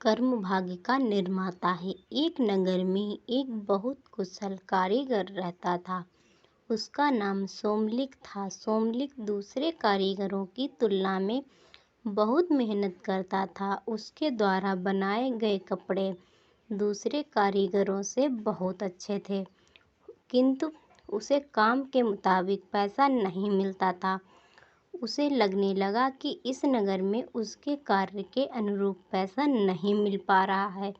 कर्म भाग्य का निर्माता है। एक नगर में एक बहुत कुशल कारीगर रहता था। उसका नाम सोमलिक था। सोमलिक दूसरे कारीगरों की तुलना में बहुत मेहनत करता था। उसके द्वारा बनाए गए कपड़े दूसरे कारीगरों से बहुत अच्छे थे, किंतु उसे काम के मुताबिक पैसा नहीं मिलता था। उसे लगने लगा कि इस नगर में उसके कार्य के अनुरूप पैसा नहीं मिल पा रहा है।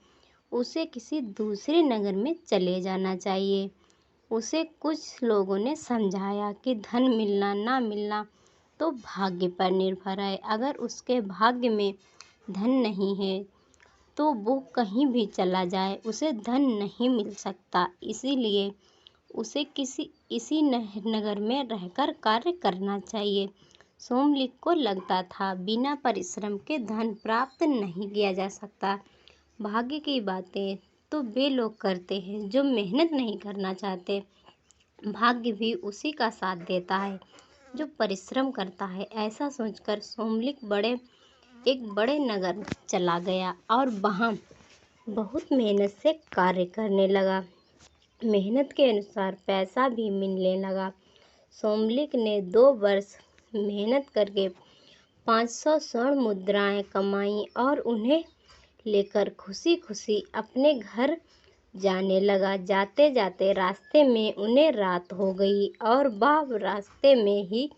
उसे किसी दूसरे नगर में चले जाना चाहिए। उसे कुछ लोगों ने समझाया कि धन मिलना ना मिलना तो भाग्य पर निर्भर है। अगर उसके भाग्य में धन नहीं है तो वो कहीं भी चला जाए, उसे धन नहीं मिल सकता। इसीलिए उसे इसी नगर में रहकर कार्य करना चाहिए। सोमलिक को लगता था बिना परिश्रम के धन प्राप्त नहीं किया जा सकता। भाग्य की बातें तो वे लोग करते हैं जो मेहनत नहीं करना चाहते। भाग्य भी उसी का साथ देता है जो परिश्रम करता है। ऐसा सोचकर सोमलिक एक बड़े नगर चला गया और वहाँ बहुत मेहनत से कार्य करने लगा। मेहनत के अनुसार पैसा भी मिलने लगा। सोमलिक ने 2 वर्ष मेहनत करके 500 स्वर्ण मुद्राएं कमाई और उन्हें लेकर खुशी खुशी अपने घर जाने लगा। जाते जाते रास्ते में उन्हें रात हो गई और वह रास्ते में ही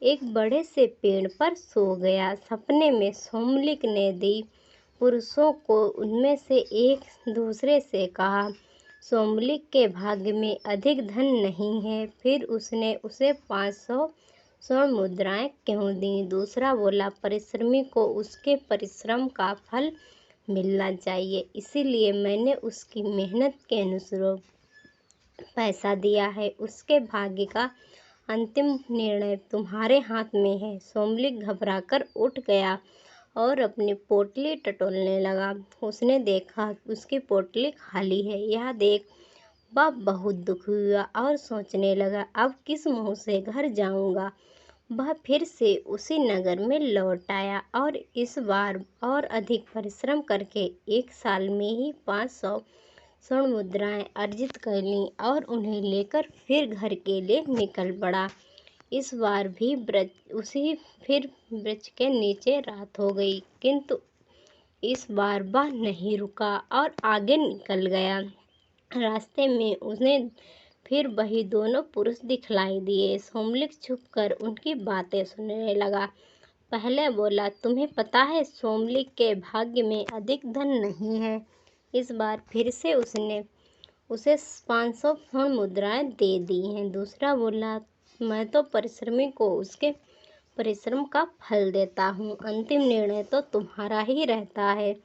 एक बड़े से पेड़ पर सो गया। सपने में सोमलिक ने दी पुरुषों को उनमें से एक दूसरे से कहा, सोमलिक के भाग्य में अधिक धन नहीं है। फिर उसने उसे 500 स्वर्ण मुद्राएं क्यों दी? दूसरा बोला, परिश्रमी को उसके परिश्रम का फल मिलना चाहिए, इसीलिए मैंने उसकी मेहनत के अनुसार पैसा दिया है। उसके भाग्य का अंतिम निर्णय तुम्हारे हाथ में है। सोमलिक घबराकर उठ गया और अपनी पोटली टटोलने लगा। उसने देखा उसकी पोटली खाली है। यह देख वह बहुत दुखी हुआ और सोचने लगा, अब किस मुंह से घर जाऊंगा। वह फिर से उसी नगर में लौट आया और इस बार और अधिक परिश्रम करके 1 साल में ही 500 स्वर्ण मुद्राएं अर्जित कर लीं और उन्हें लेकर फिर घर के लिए निकल पड़ा। इस बार भी वृक्ष के नीचे रात हो गई, किंतु इस बार वह नहीं रुका और आगे निकल गया। रास्ते में उन्हें फिर वही दोनों पुरुष दिखलाई दिए। सोमलिक छुपकर उनकी बातें सुनने लगा। पहले बोला, तुम्हें पता है सोमलिक के भाग्य में अधिक धन नहीं है। इस बार फिर से उसने उसे 500 स्वर्ण मुद्राएं दे दी हैं। दूसरा बोला, मैं तो परिश्रमी को उसके परिश्रम का फल देता हूँ, अंतिम निर्णय तो तुम्हारा ही रहता है,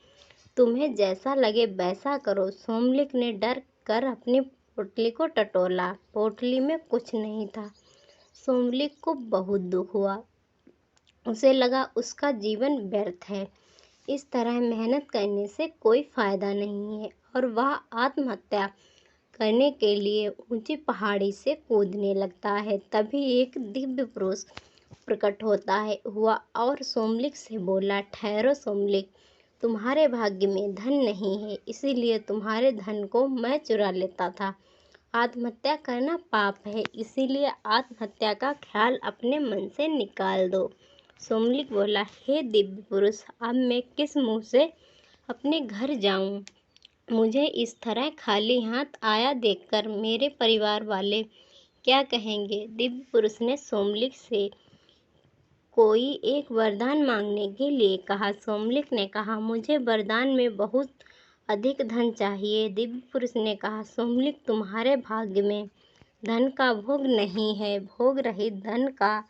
तुम्हें जैसा लगे वैसा करो। सोमलिक ने डर कर अपनी पोटली को टटोला। पोटली में कुछ नहीं था। सोमलिक को बहुत दुख हुआ। उसे लगा उसका जीवन व्यर्थ है। इस तरह मेहनत करने से कोई फायदा नहीं है और वह आत्महत्या करने के लिए ऊंची पहाड़ी से कूदने लगता है। तभी एक दिव्य पुरुष प्रकट हुआ और सोमलिक से बोला, ठहरो सोमलिक, तुम्हारे भाग्य में धन नहीं है, इसीलिए तुम्हारे धन को मैं चुरा लेता था। आत्महत्या करना पाप है, इसीलिए आत्महत्या का ख्याल अपने मन से निकाल दो। सोमलिक बोला, हे दिव्य पुरुष, अब मैं किस मुंह से अपने घर जाऊं? मुझे इस तरह खाली हाथ आया देखकर मेरे परिवार वाले क्या कहेंगे? दिव्य पुरुष ने सोमलिक से कोई एक वरदान मांगने के लिए कहा। सोमलिक ने कहा, मुझे वरदान में बहुत अधिक धन चाहिए। दिव्य पुरुष ने कहा, सोमलिक, तुम्हारे भाग्य में धन का भोग नहीं है, भोग रहित धन का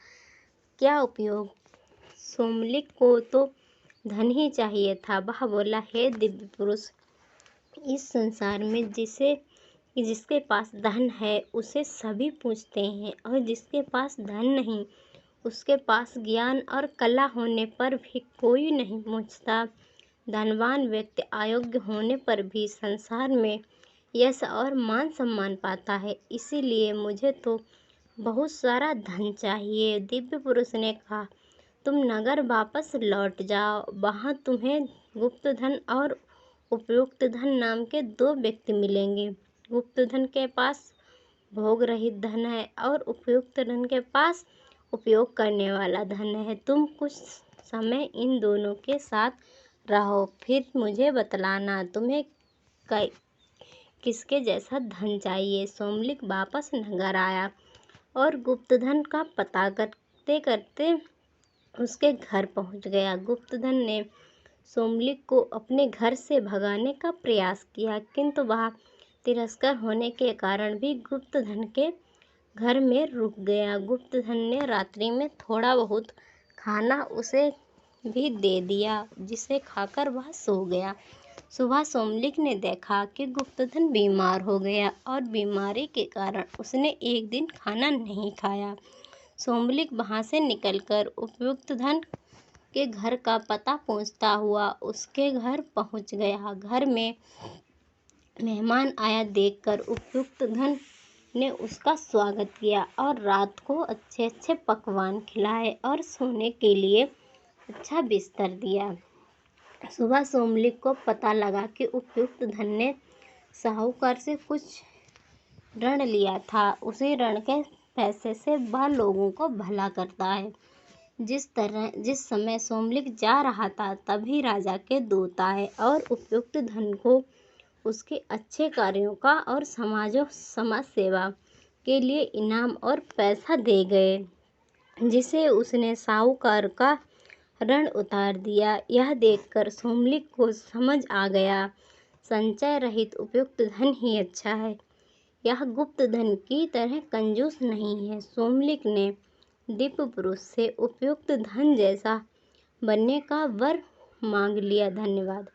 क्या उपयोग? सोमलिक को तो धन ही चाहिए था। वह बोला, हे दिव्य पुरुष, इस संसार में जिसके पास धन है उसे सभी पूछते हैं, और जिसके पास धन नहीं उसके पास ज्ञान और कला होने पर भी कोई नहीं पूछता। धनवान व्यक्ति अयोग्य होने पर भी संसार में यश और मान सम्मान पाता है, इसीलिए मुझे तो बहुत सारा धन चाहिए। दिव्य पुरुष ने कहा, तुम नगर वापस लौट जाओ, वहाँ तुम्हें गुप्त धन और उपयुक्त धन नाम के 2 व्यक्ति मिलेंगे। गुप्त धन के पास भोग रहित धन है और उपयुक्त धन के पास उपयोग करने वाला धन है। तुम कुछ समय इन दोनों के साथ रहो, फिर मुझे बतलाना तुम्हें किसके जैसा धन चाहिए। सोमलिक वापस नगर आया और गुप्त धन का पता करते करते उसके घर पहुंच गया। गुप्त धन ने सोमलिक को अपने घर से भगाने का प्रयास किया, किंतु वह तिरस्कार होने के कारण भी गुप्त धन के घर में रुक गया। गुप्त धन ने रात्रि में थोड़ा बहुत खाना उसे भी दे दिया, जिसे खाकर वह सो गया। सुबह सोमलिक ने देखा कि गुप्तधन बीमार हो गया और बीमारी के कारण उसने एक दिन खाना नहीं खाया। सोमलिक वहां से निकलकर उपयुक्त धन के घर का पता पूछता हुआ उसके घर पहुंच गया। घर में मेहमान आया देखकर उपयुक्त धन ने उसका स्वागत किया और रात को अच्छे अच्छे पकवान खिलाए और सोने के लिए अच्छा बिस्तर दिया। सुबह सोमलिक को पता लगा कि उपयुक्त धन ने साहूकार से कुछ ऋण लिया था। उसी ऋण के पैसे से वह लोगों को भला करता है। जिस समय सोमलिक जा रहा था तभी राजा के दूत आए और उपयुक्त धन को उसके अच्छे कार्यों का और समाज सेवा के लिए इनाम और पैसा दे गए, जिसे उसने साहूकार का ऋण उतार दिया। यह देखकर सोमलिक को समझ आ गया, संचय रहित उपयुक्त धन ही अच्छा है, यह गुप्त धन की तरह कंजूस नहीं है। सोमलिक ने दिव्य पुरुष से उपयुक्त धन जैसा बनने का वर मांग लिया। धन्यवाद।